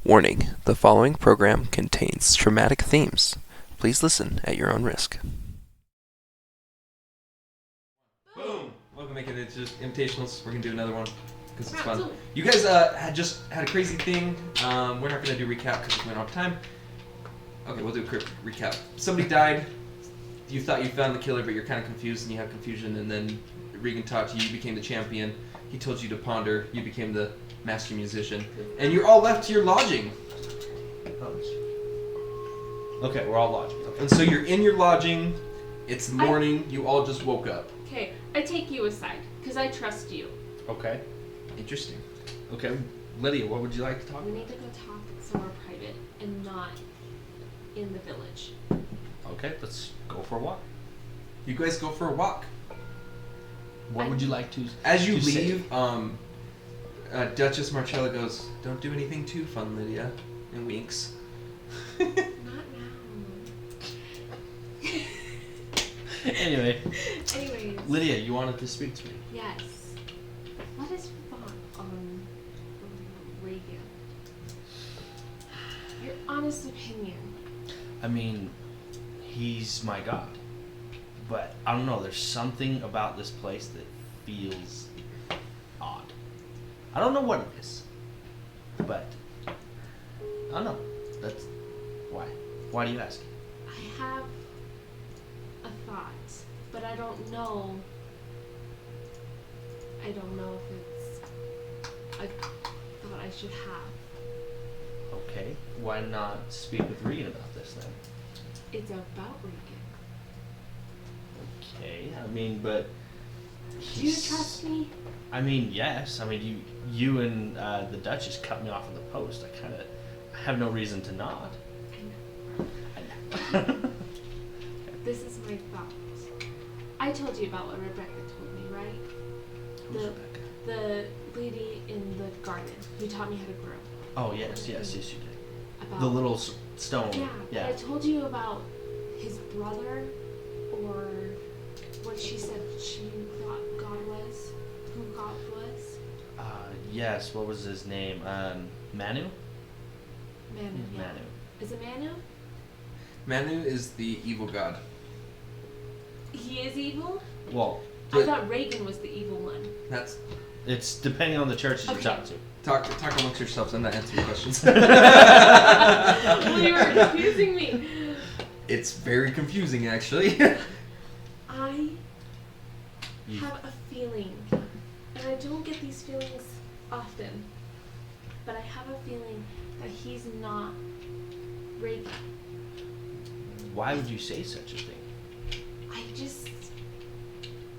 Warning, the following program contains traumatic themes. Please listen at your own risk. Boom! Welcome, Makin. It's just Invitationals. We're going to do another one because it's fun. You guys had a crazy thing. We're not going to do recap because we went off time. Okay, we'll do a quick recap. Somebody died. You thought you found the killer, but you're kind of confused and you have confusion. And then Regan talked to you. You became the champion. He told you to ponder. You became the master musician. And you're all left to your lodging. Okay, we're all lodging. Okay. And so you're in your lodging. It's morning. You all just woke up. Okay, I take you aside because I trust you. Okay. Interesting. Okay, Lydia, what would you like to talk We about? need to go talk somewhere private and not in the village. Okay, let's go for a walk. You guys go for a walk. What would you like to As you to leave, say? Duchess Marcella goes, "Don't do anything too fun, Lydia," and winks. Not now. Anyway, Anyways. Lydia, you wanted to speak to me. Yes. What is your thought on Reagan? Your honest opinion. I mean, he's my god. But I don't know, there's something about this place that feels odd. I don't know what it is. But I don't know. That's why. Why do you ask? I have a thought, but I don't know. I don't know if it's a thought I should have. Okay. Why not speak with Regan about this then? It's about Regan. Okay, I mean, but Do you trust me? I mean, yes. I mean, you and the Duchess cut me off in the post. I have no reason to not. I know. This is my thought. I told you about what Rebecca told me, right? Who's The- Rebecca? The lady in the garden who taught me how to grow. Oh, yes, you did. About The little stone. Yeah. I told you about his brother, or what she said she thought God was, who God was. Yes, what was his name? Manu? Manu. Yeah. Manu. Is it Manu? Manu is the evil god. He is evil? Well, I thought Reagan was the evil one. That's it's depending on the churches you Okay. talk to. talk amongst yourselves. I'm not answering questions. Well, you were confusing me. It's very confusing, actually. I You- have a feeling, and I don't get these feelings often, but I have a feeling that he's not Reagan. Why would you say such a thing?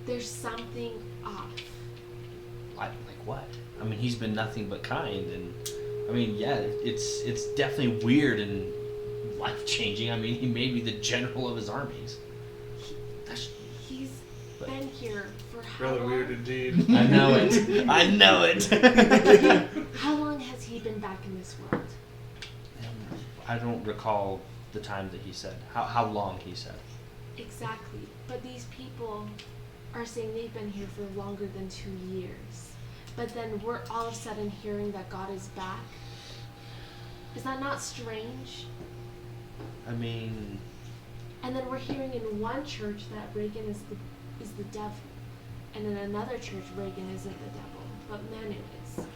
There's something off. Like what? I mean, he's been nothing but kind, and I mean, yeah, it's definitely weird and life changing. I mean, he may be the general of his armies. He's But- been here for how Rather long? weird indeed. I know it. I know it. How long has he been back in this world? I don't recall the time that he said. How long he said. Exactly. But these people are saying they've been here for longer than 2 years. But then we're all of a sudden hearing that God is back. Is that not strange? I mean, And then we're hearing in one church that Reagan is the devil. And in another church, Reagan isn't the devil, but Manu is.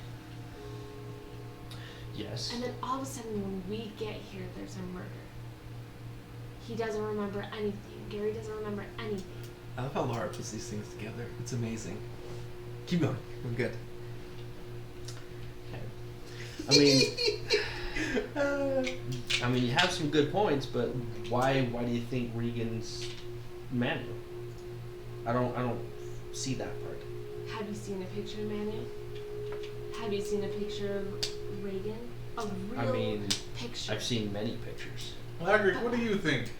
yes. And then all of a sudden when we get here, there's a murder. He doesn't remember anything. Gary doesn't remember anything. I love how Laura puts these things together. It's amazing. Keep going. We're good. I mean, you have some good points, but why do you think Regan's Manu? I don't see that part. Have you seen a picture of Manu? Have you seen a picture of Reagan? A real I mean, picture. I've seen many pictures. Lagrick, what do you think?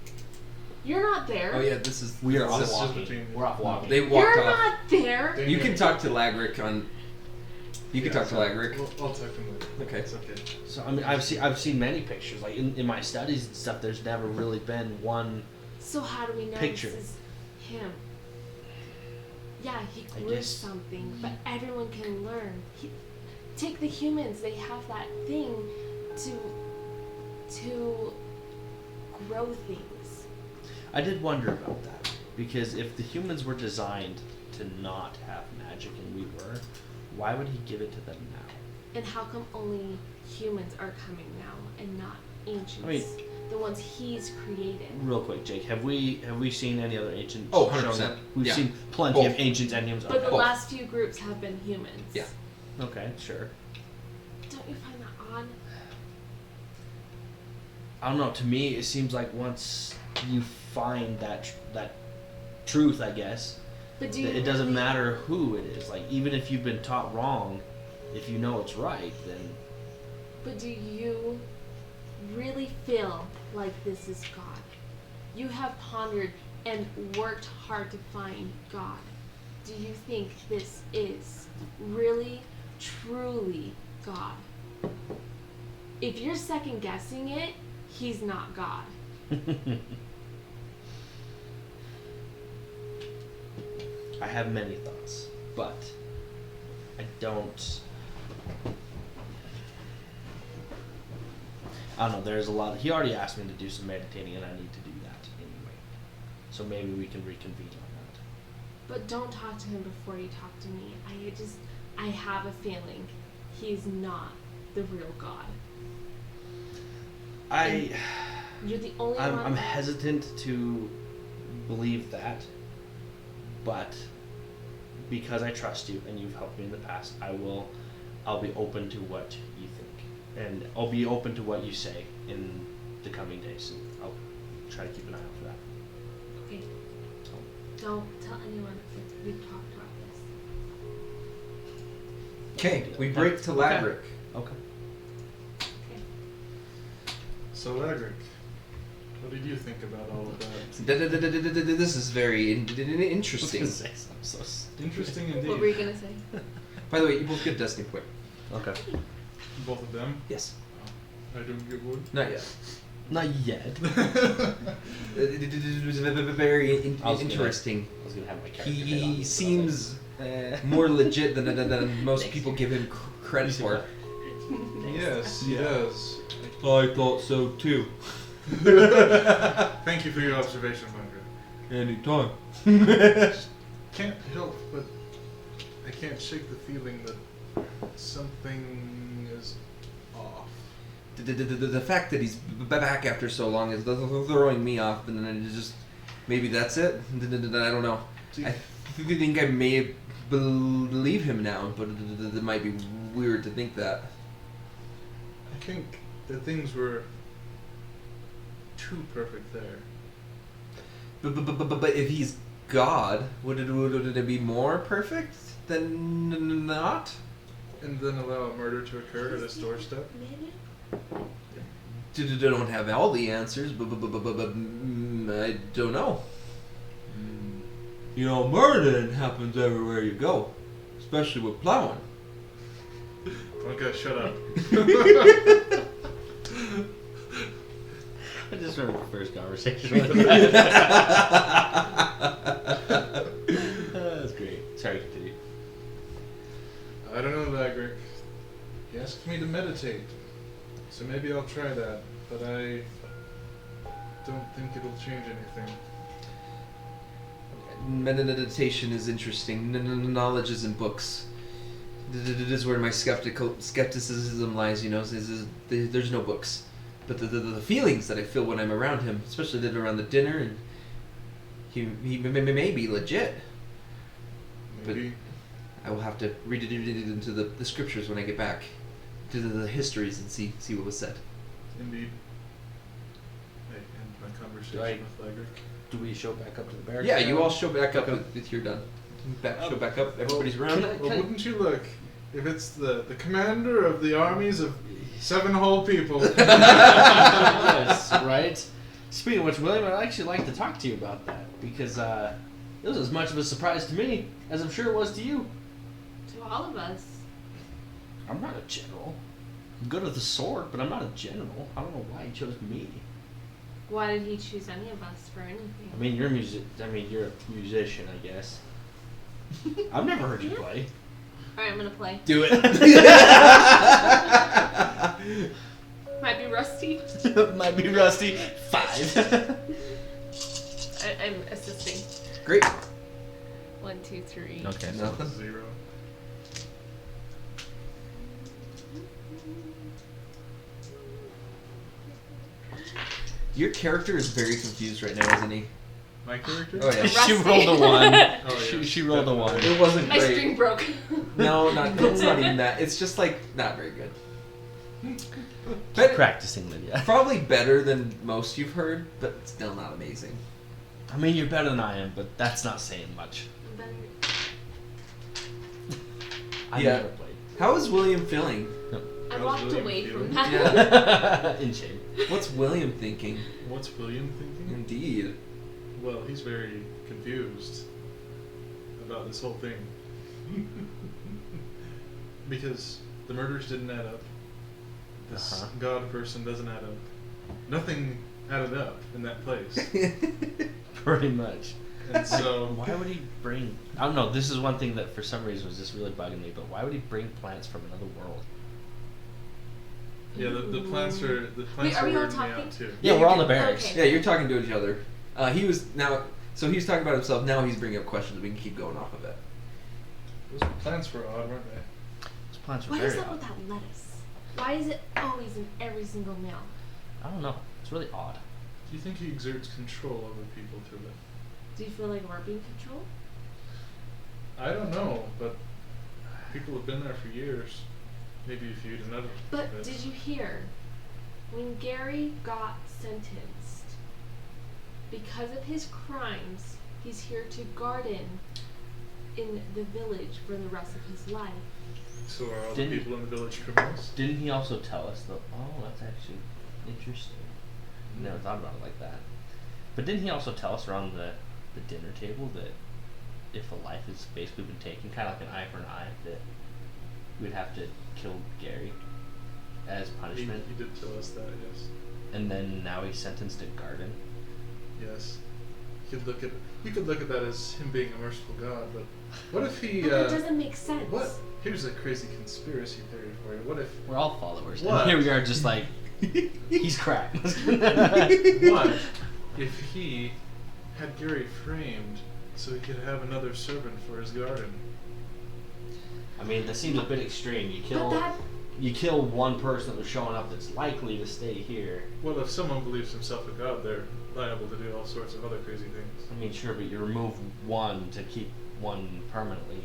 You're not there. Oh yeah, this is. We are this off is- just walking. between- We're off walking. They walked You're off. not there. Dang You it. can talk to Lagrick on. You can Yeah, talk to so Lagrick. I'll talk to him later. Okay. It's okay. So I mean, I've seen many pictures. Like in my studies and stuff, there's never really been one. So how do we know Picture. this is him? Yeah, he I grew guess- something, but everyone can learn. Take the humans; they have that thing to grow things. I did wonder about that, because if the humans were designed to not have magic and we were, why would he give it to them now? And how come only humans are coming now and not ancients? I mean, the ones he's created. Real quick, Jake, have we seen any other ancients? Oh, 100%. showing up? We've Yeah. seen plenty of Both. ancients and humans. But the Okay. last few groups have been humans. Yeah. Okay, sure. Don't you find that odd? I don't know. To me, it seems like once you find that truth, I guess, But do you it doesn't really- matter who it is. Like, even if you've been taught wrong, if you know it's right, then But do you really feel like this is God? You have pondered and worked hard to find God. Do you think this is really, truly God? If you're second guessing it, he's not God. I have many thoughts, but I don't. I don't know. There's a lot. He already asked me to do some meditating, and I need to do that anyway. So maybe we can reconvene on But don't talk to him before you talk to me. I have a feeling he's not the real God. that. You're the only I'm one. hesitant to believe that, but because I trust you and you've helped me in the past, I'll be open to what you think, and I'll be open to what you say in the coming days, and I'll try to keep an eye out for that. Okay. So, Don't tell anyone that we've talked about this. Okay, we break to Okay. Laverick. okay. Okay. So, Agric, what did you think about all of that? This is very interesting. Interesting indeed. What were you gonna say? By the way, you both get a Destiny point. Okay. Both of them? Yes. I don't get one. Not yet. Not yet. It was very I was gonna- interesting. I was gonna have my character. head on He it, but seems I was like, more legit than most people give him credit for. Yes, he does. I thought so too. Thank you for your observation, Margaret. Anytime. Can't help but I can't shake the feeling that something is off. The fact that he's back after so long is throwing me off, and then it just maybe that's it. I don't know. See, I think I may believe him now, but it might be weird to think that. I think that things were too perfect there. But if he's God, would it be more perfect than not? And then allow a murder to occur at his doorstep? Don't have all the answers, but I don't know. You know, murdering happens everywhere you go, especially with plowing. Okay, shut up. I just remember the first conversation with that. That's great. Sorry, continue. I don't know, Lagric. He asked me to meditate, so maybe I'll try that, but I don't think it'll change anything. Meditation is interesting. Knowledge is in books. This is where my skepticism lies. You know, there's no books, but the feelings that I feel when I'm around him, especially that around the dinner, and he may be legit. Maybe. I will have to read it into the scriptures when I get back to the histories and see what was said. Indeed. I end my conversation Right. with Lagric. Do we show back up to the barracks? Yeah, you now? all show back up if you're done. Show back up. Everybody's around. Well, wouldn't you look? If it's the commander of the armies of 7 whole people. Yes, right? Speaking of which, William, I'd actually like to talk to you about that, because it was as much of a surprise to me as I'm sure it was to you. To all of us. I'm not a general. I'm good with the sword, but I'm not a general. I don't know why he chose me. Why did he choose any of us for anything? I mean, you're a musician, I guess. I've never heard you play. Alright, I'm gonna play. Do it. Might be rusty. Might be rusty. 5. I'm assisting. Great. 1, 2, 3. Okay. Nothing. 0. Your character is very confused right now, isn't he? My character? Oh yeah. She rolled a 1. Oh, yeah. She rolled a 1. It wasn't My great. string broke. No, it's not even that. It's just like not very good. Keep But practicing, Lydia. probably better than most you've heard, but still not amazing. I mean, you're better than I am, but that's not saying much. I Yeah. never played. How is William feeling? I How's walked William away feeling? from that. Yeah. In shame. What's William thinking? What's William thinking? Indeed. Well, he's very confused about this whole thing. Because the murders didn't add up. This Uh-huh. God person doesn't add up. Nothing added up in that place. Pretty much. And so, Why would he bring... I don't know, this is one thing that for some reason was just really bugging me, but why would he bring plants from another world? yeah, the plants are Wait, are we all weirding me talking? out too. Yeah, we're on the barracks. Okay. Yeah, you're talking to each other. He was talking about himself. Now he's bringing up questions. We can keep going off of it. Those plants were odd, weren't they? Those plants are What very is up odd. with that lettuce? Why is it always in every single meal? I don't know. It's really odd. Do you think he exerts control over people through it? Do you feel like we're being controlled? I don't know, but people have been there for years. Maybe if you'd another. But did you hear when Gary got sentenced because of his crimes? He's here to garden in the village for the rest of his life. So are all Didn't- the people in the village criminals? Didn't he also tell us, though? Oh, that's actually interesting. Never thought about it like that. But didn't he also tell us around the dinner table that if a life has basically been taken, kind of like an eye for an eye, that we'd have to kill Gary as punishment? He did tell us that, yes. And then now he's sentenced to garden? Yes. You could look at that as him being a merciful God, but what if he But that doesn't make sense. what? Here's a crazy conspiracy theory for you. What if We're all followers. What? And here we are just like, he's crap. what if he had Gary framed so he could have another servant for his garden? I mean, that seems a bit extreme. But that You kill one person that was showing up that's likely to stay here. Well, if someone believes himself a god, they're liable to do all sorts of other crazy things. I mean, sure, but you remove one to keep one permanently.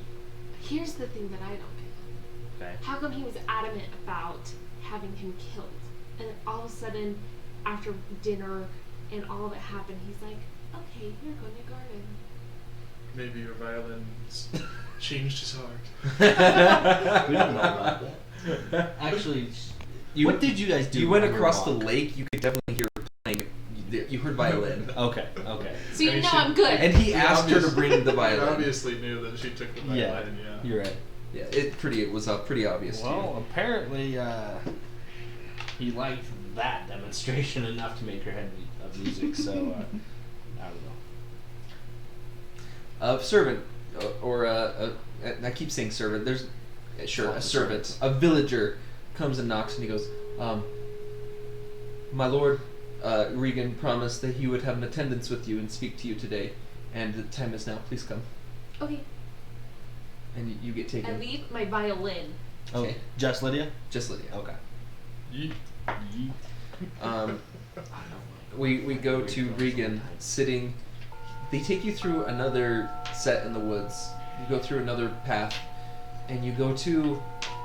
here's the thing that I don't get. Okay. How come he was adamant about having him killed? And then all of a sudden, after dinner and all of it happened, he's like, okay, you're going to garden. Maybe your violins changed his heart. We don't know about that. Actually, what did you guys do? You went on your across the walk? lake. You could definitely hear her playing. You heard violin. Okay. Okay. So you And know she- I'm good. And he He asked her to obvious- bring the He violin. obviously knew that she took the violin, Yeah, yeah. you're right. Yeah, it was pretty obvious. to you. Well, apparently, he liked that demonstration enough to make her head of music. So I don't know. A servant, or I keep saying servant. There's sure a Lots of servant, servants. a villager comes and knocks, and he goes, "My lord, Regan promised that he would have an attendance with you and speak to you today, and the time is now. Please come." Okay, And you get I taken. leave my violin. Oh, Okay. just Lydia? Just Lydia. Okay. We go to Regan sitting. They take you through another set in the woods. You go through another path, and you go to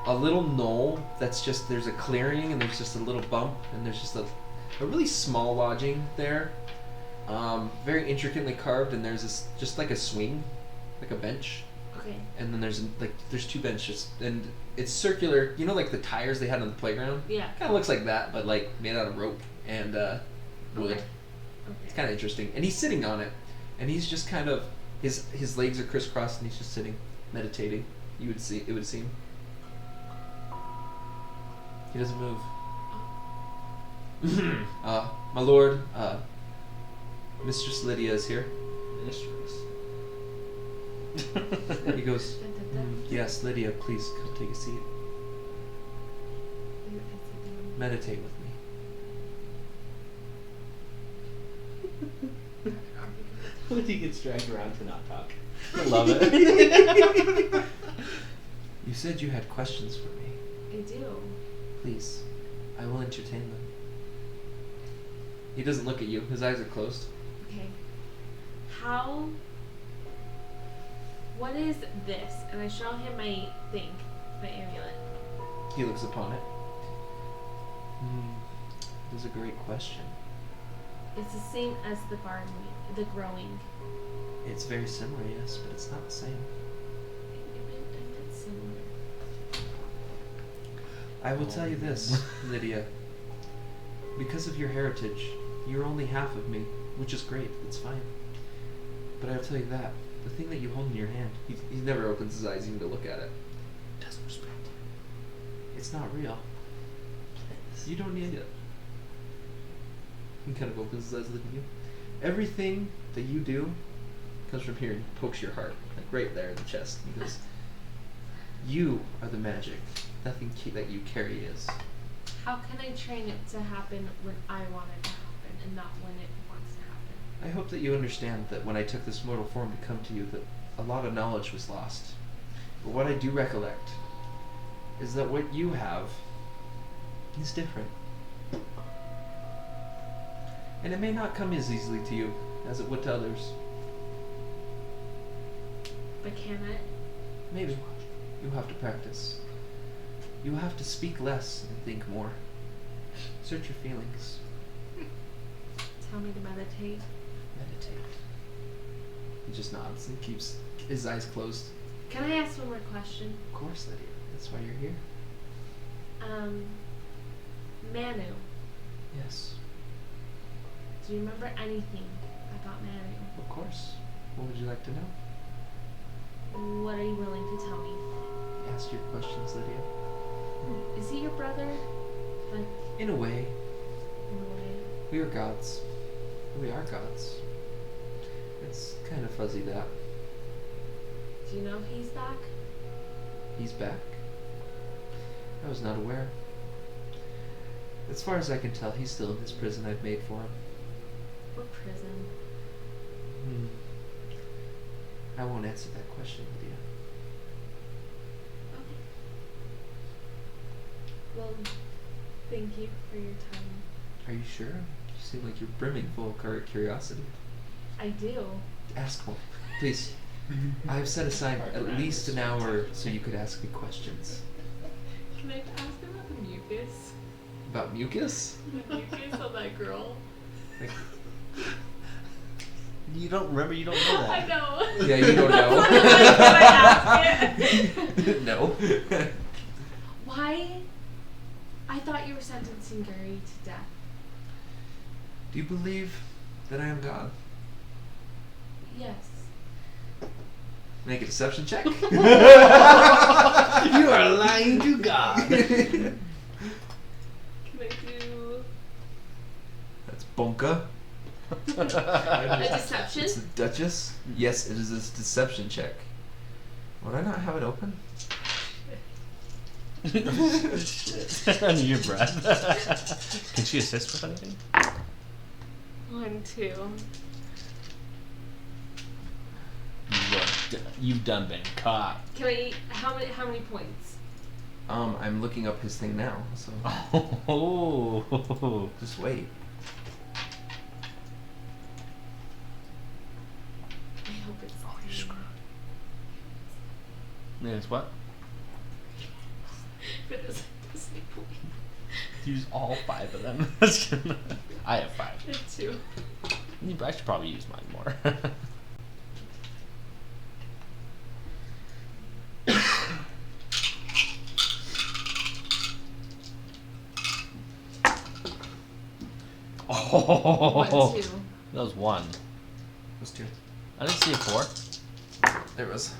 a little knoll that's just, there's a clearing, and there's just a little bump, and there's just a really small lodging there. Very intricately carved, and there's this, just like a swing, like a bench. Okay. And then there's two benches, and it's circular. You know, like the tires they had on the playground. Yeah. Kind of looks like that, but like made out of rope and wood. Okay. It's kind of interesting. And he's sitting on it, and he's just kind of his legs are crisscrossed, and he's just sitting, meditating. It would seem. He doesn't move. My lord, Mistress Lydia is here. Mistress. He goes, yes, Lydia, please come take a seat. Meditate with me. When he gets dragged around to not talk. I love it. You said you had questions for me. I do. Please, I will entertain them. He doesn't look at you. His eyes are closed. Okay. What is this? And I show him my thing, my amulet. He looks upon it. That's a great question. It's the same as the gardening, the growing. It's very similar, yes, but it's not the same. It's similar. I will tell you this, Lydia. Because of your heritage, you're only half of me, which is great. It's fine. But I'll tell you that. The thing that you hold in your hand, he never opens his eyes even to look at it. Doesn't respect it. It's not real. You don't need it. He kind of opens his eyes looking at you. Everything that you do comes from here and pokes your heart, like right there in the chest. He goes, you are the magic. Nothing that you carry is. How can I train it to happen when I want it to happen and not when it wants to happen? I hope that you understand that when I took this mortal form to come to you, that a lot of knowledge was lost. But what I do recollect is that what you have is different. And it may not come as easily to you as it would to others. But can it? Maybe. You'll have to practice. You'll have to speak less and think more. Search your feelings. Tell me to meditate. Meditate. He just nods and keeps his eyes closed. Can I ask one more question? Of course, Lydia. That's why you're here. Manu. Yes. Do you remember anything about Manu? Of course. What would you like to know? What are you willing to tell me? Ask your questions, Lydia. Is he your brother? Like, In a way, in a way? we are gods. We are gods. It's kind of fuzzy that. Do you know if he's back? He's back? I was not aware. As far as I can tell, he's still in this prison I've made for him. What prison? I won't answer that question, Lydia. Okay. Well, thank you for your time. Are you sure? You seem like you're brimming full of curiosity. I do. Ask more, please. I've set aside at least an hour so you could ask me questions. Can I ask about the mucus? About mucus? The mucus on that girl? Like, You don't remember? You don't know that. I know. yeah, you don't know. Can I ask it? No. Why? I thought you were sentencing Gary to death. Do you believe that I am God? Yes. Make a deception check. You are lying to God. Can I do That's Bonka. a deception? It's the Duchess. Yes, it is a deception check. Would I not have it open? Under your breath. Can she assist with anything? 1, 2. You've done been caught. Can I? How many points? I'm looking up his thing now, so Oh. just wait. I hope it's. Oh, you're screwed. Yeah, it's what? For this point. Use all 5 of them. I have 5. And 2. I should probably use mine more. Oh, 1, 2. that was 1. Those two. I didn't see a 4. There it was.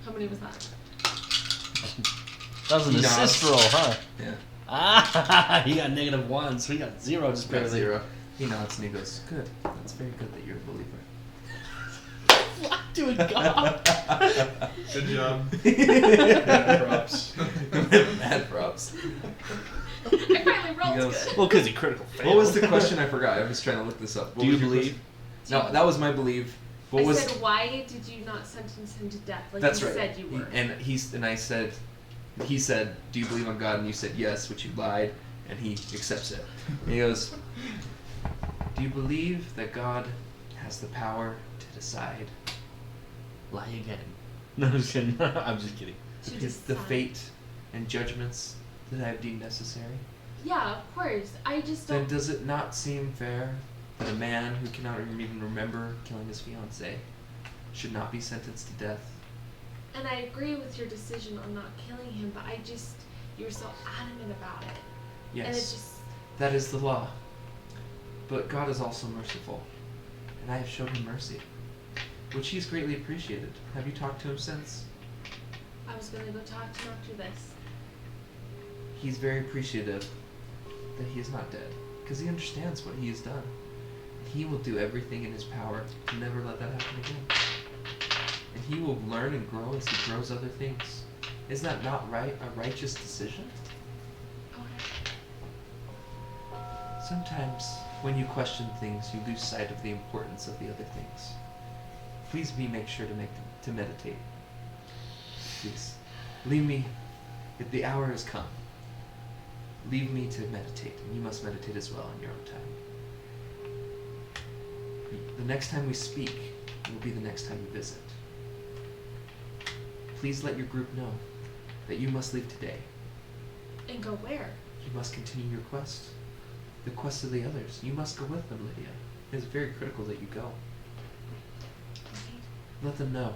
How many was that? That was an Nice. assist roll, huh? Yeah. Ah, he got -1, so he got 0 just Got barely. 0. He nods and he goes, "Good. That's very good that you're a believer." What to a god? Good job. Mad props. Mad props. I finally rolled goes, good. Well, because he critical failed. What was the question? I forgot. I was trying to look this up. What Do you was your believe? question? No, that was my belief. What I was? said, why did you not sentence him to death like That's you right. said you were? He said, "Do you believe on God?" And you said yes, which you lied, and he accepts it. And he goes, "Do you believe that God has the power to decide Lie again. No, I'm just kidding. I'm just kidding. She the just fate and judgments that I have deemed necessary? Yeah, of course. I just Then don't. does it not seem fair that a man who cannot even remember killing his fiancée should not be sentenced to death?" And I agree with your decision on not killing him, but you were so adamant about it. Yes. And it just. That is the law. But God is also merciful, and I have shown him mercy, which he has greatly appreciated. Have you talked to him since? I was gonna go talk to him after this. He's very appreciative that he is not dead, because he understands what he has done. He will do everything in his power to never let that happen again. And he will learn and grow as he grows other things. Is that not right? A righteous decision? Okay. Sometimes, when you question things, you lose sight of the importance of the other things. Please make sure to meditate. Please, leave me. The hour has come. Leave me to meditate, and you must meditate as well in your own time. The next time we speak will be the next time you visit. Please let your group know that you must leave today. And go where? You must continue your quest. The quest of the others. You must go with them, Lydia. It is very critical that you go. Okay. Let them know.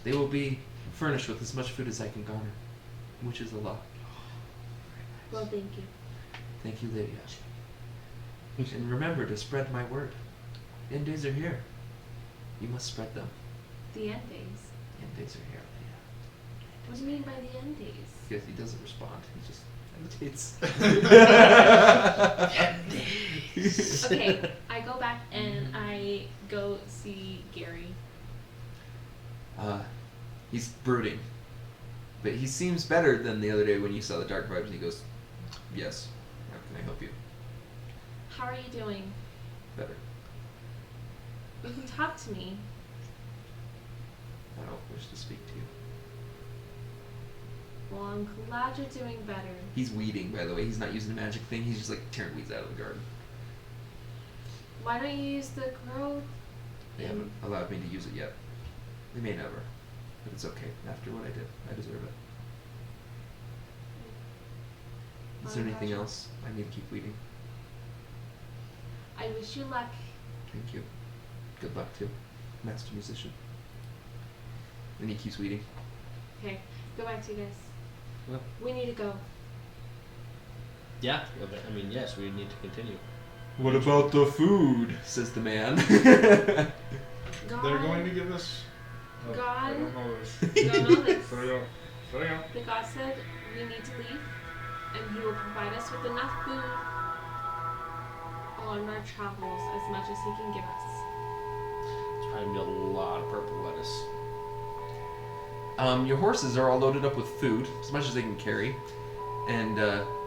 They will be furnished with as much food as I can garner, which is a lot. Well, thank you. Thank you, Lydia. And remember to spread my word. The end days are here. You must spread them. The end days. The end days are here, Lydia. What do you mean by the end days? Because he doesn't respond. He just meditates. Okay, I go back and I go see Gary. He's brooding. But he seems better than the other day when you saw the dark vibes, and he goes, "Yes, how can I help you?" How are you doing? Better. You can talk to me. I don't wish to speak to you. Well, I'm glad you're doing better. He's weeding, by the way. He's not using a magic thing. He's just like tearing weeds out of the garden. Why don't you use the girl? They haven't allowed me to use it yet. They may never. But it's okay. After what I did, I deserve it. Is there anything else? I need to keep weeding. I wish you luck. Thank you. Good luck too, master musician. And he keeps weeding. Okay, go back to you guys. Well. We need to go. Yeah, I mean, yes, we need to continue. What about the food? Says the man. God. They're going to give us. Oh, I God. don't know this. You don't know this. Sorry. The God said we need to leave, and He will provide us with enough food on our travels, as much as He can give us. It's probably gonna be a lot of purple lettuce. Your horses are all loaded up with food, as much as they can carry. And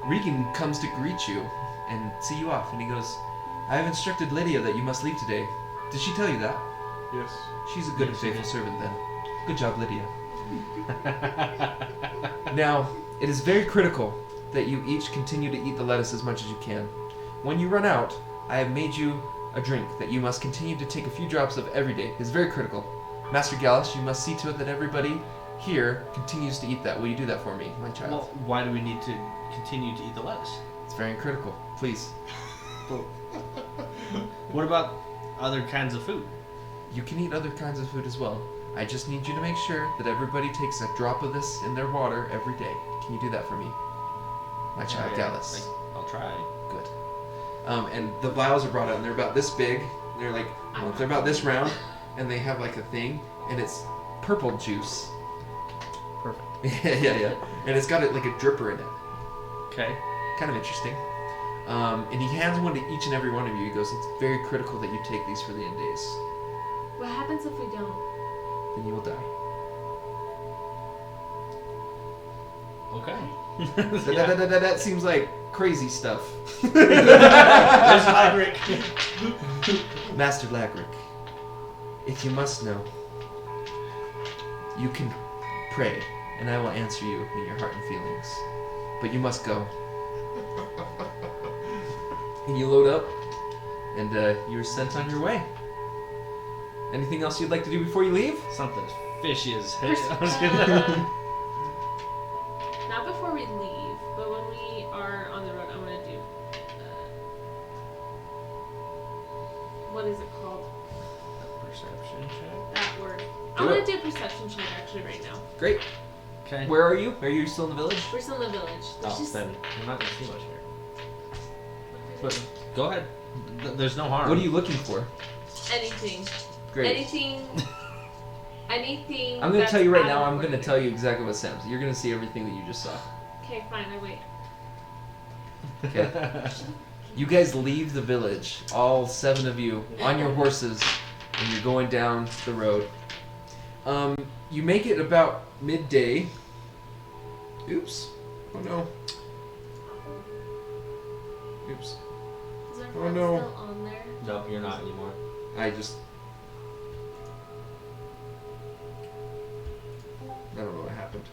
Regan comes to greet you and see you off, and he goes, "I have instructed Lydia that you must leave today. Did she tell you that?" Yes. She's a good and faithful servant then. Good job, Lydia. Now, it is very critical that you each continue to eat the lettuce as much as you can. When you run out, I have made you a drink that you must continue to take a few drops of every day. It's very critical. Master Gallus, you must see to it that everybody here continues to eat that. Will you do that for me, my child? Well, why do we need to continue to eat the lettuce? It's very critical. Please. What about other kinds of food? You can eat other kinds of food as well. I just need you to make sure that everybody takes a drop of this in their water every day. Can you do that for me, my child Gallus? I'll try. Good. And the vials are brought out, and they're about this big. They're like, well, they're about this round, and they have like a thing, and it's purple juice. Perfect. yeah. And it's got like a dripper in it. Okay. Kind of interesting. And he hands one to each and every one of you. He goes, "It's very critical that you take these for the end days. What happens if we don't? Then you will die." Okay. That seems like crazy stuff. There's Lagric. Master Lagric, if you must know, you can pray, and I will answer you in your heart and feelings. But you must go. And you load up, and you're sent on your way. Anything else you'd like to do before you leave? Something fishy as hell. Not before we leave, but when we are on the road, I'm gonna do. What is it called? Perception check. That word. Do I'm gonna it. do perception check actually right now. Great. Okay. Where are you? Are you still in the village? We're still in the village. There's Oh, just then you're not gonna see much here. But go ahead. There's no harm. What are you looking for? anything. Great. Anything. I'm going to tell you right now, I'm going to to tell you exactly what Sam's. You're going to see everything that you just saw. Okay, fine. I wait. Okay. You guys leave the village, all 7 of you, on your horses, and you're going down the road. You make it about midday. Oops. Oh no. Oops. Is our Oh, friend no. still on there? No, you're not anymore. I don't know what happened.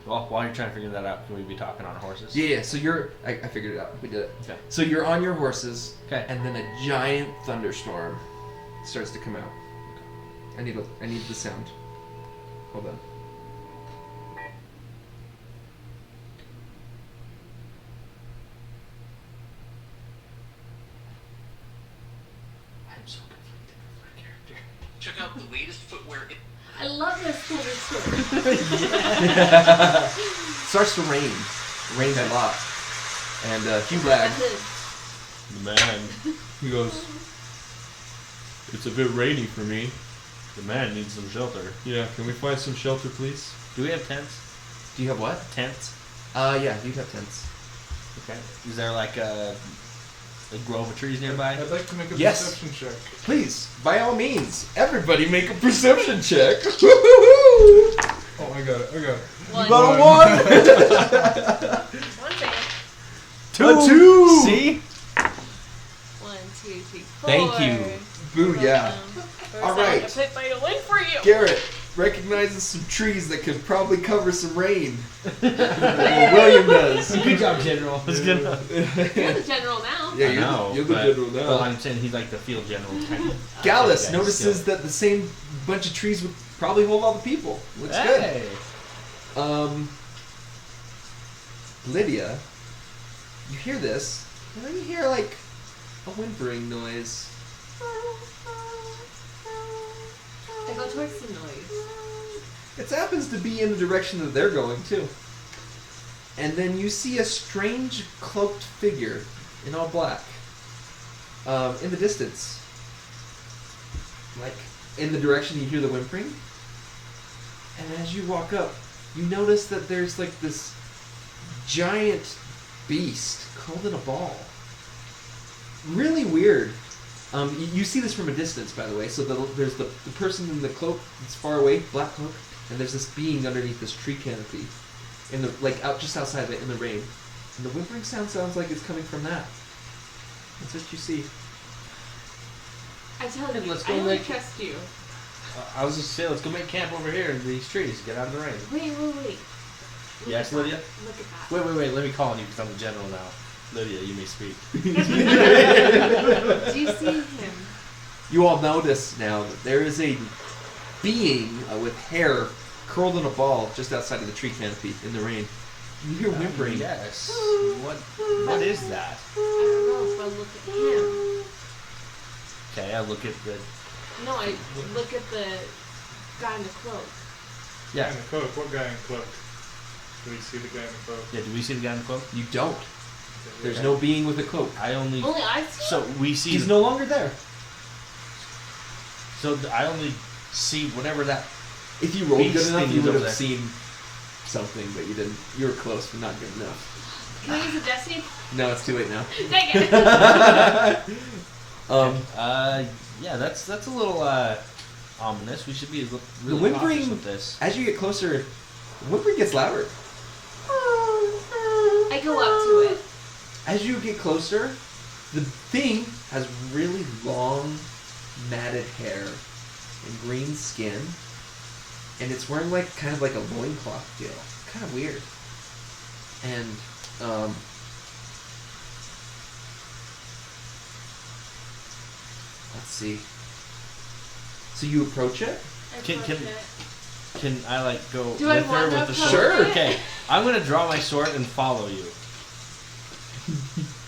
Well, while you're trying to figure that out, can we be talking on horses? Yeah, so I figured it out. We did it. Okay. So you're on your horses, Okay. and then a giant thunderstorm starts to come out. I need the sound. Hold on. I'm so conflicted with my character. Check out the latest footwear. I love this thunderstorm. Starts to rain. Rains a lot. And Hugh Lag, Man, he goes, it's a bit rainy for me. The man needs some shelter. Yeah, can we find some shelter, please? Do we have tents? do you have what? Tents? Yeah, you have tents. Okay. Is there like a grove of trees nearby? I'd like to make a Yes. perception check. Please, by all means, everybody make a perception check. Woohoo! Oh, I got it. One. Got a 1! One second. A 2! See? 1, 2, 3, 4. Thank you. Boo, yeah. All right. I put my win for you. Garrett recognizes some trees that could probably cover some rain. Well, William does. Good job, General. That's good enough. You're the general now. Yeah, I know, you're the but- general now. Well, I'm saying he's like the field general kind of. Gallus Okay, notices still. that the same bunch of trees would probably hold all the people. Looks Hey. good. Lydia, you hear this, and then you hear like a whimpering noise. I go towards the noise. It happens to be in the direction that they're going too. And then you see a strange cloaked figure in all black in the distance. Like in the direction you hear the whimpering. And as you walk up, you notice that there's like this giant beast curled in a ball. Really weird. You see this from a distance, by the way. So there's the person in the cloak that's far away, black cloak, and there's this being underneath this tree canopy, in the out just outside of it in the rain. And the whimpering sound sounds like it's coming from that. That's what you see. I tell Hey, you, let's I go don't make- trust you. I was just saying, let's go make camp over here in these trees. Get out of the rain. Wait. Look Yes, at Lydia? that. Look at that. Wait. Let me call on you because I'm the general now. Lydia, you may speak. Do you see him? You all notice now that there is a being with hair curled in a ball just outside of the tree canopy in the rain. You hear whimpering. Yes. What is that? I don't know if I look at him. Okay, I look at the. No, I look at the guy in the cloak. Yeah. Guy in the cloak. What guy in the cloak? Do we see the guy in the cloak? Yeah. Do we see the guy in the cloak? You don't. There's no being with a cloak. I only. Only I see him? So we see. He's no longer there. So I only see whatever that. If you rolled good Beast enough, thing you is would over have there. seen something, but you didn't. You were close, but not good enough. Can I use a destiny? No, it's too late now. Dang it! Yeah. That's a little ominous. We should be really whimpering- cautious with this. As you get closer, the whimpering gets louder. go up to it. As you get closer, the thing has really long, matted hair and green skin, and it's wearing like kind of like a loincloth deal. Kind of weird. And let's see. So you approach it? I Can- approach can- it. Can I like go Do I with her want to with the approach sword? Sure. it? Okay, I'm gonna draw my sword and follow you.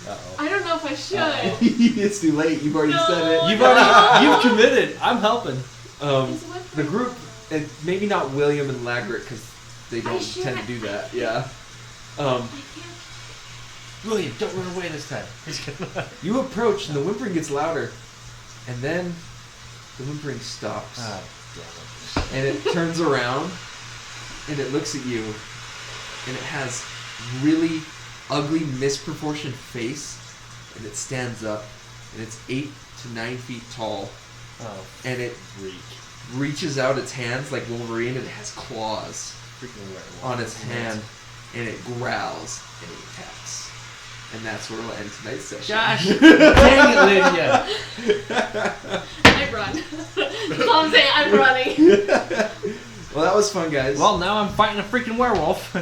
Uh-oh. I don't know if I should. It's too late. You've already No. said it. You've committed. I'm helping. Is what The for- group, and maybe not William and Lagrick because they I don't should- tend to do that. Yeah. I can't. William, don't run away this time. You approach, and the whimpering gets louder, and then the whimpering stops, Ah, and it turns around, and it looks at you, and it has really ugly, misproportioned face, and it stands up, and it's 8 to 9 feet tall, oh, and it freak. reaches out its hands like Wolverine, and it has claws Freaking werewolf. on its hand, and it growls, and it attacks. And that's where we'll end tonight's session. Gosh, dang it, Lydia. I run. That's all I'm saying. I'm running. Well, that was fun, guys. Well, now I'm fighting a freaking werewolf.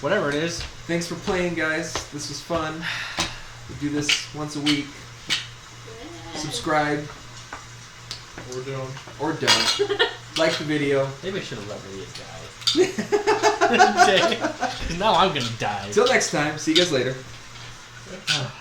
Whatever it is. Thanks for playing, guys. This was fun. We do this once a week. Subscribe Or don't. or don't. Like the video. Maybe I should have let Lydia die. Okay. 'Cause now I'm gonna die. Till next time. See you guys later. Ah.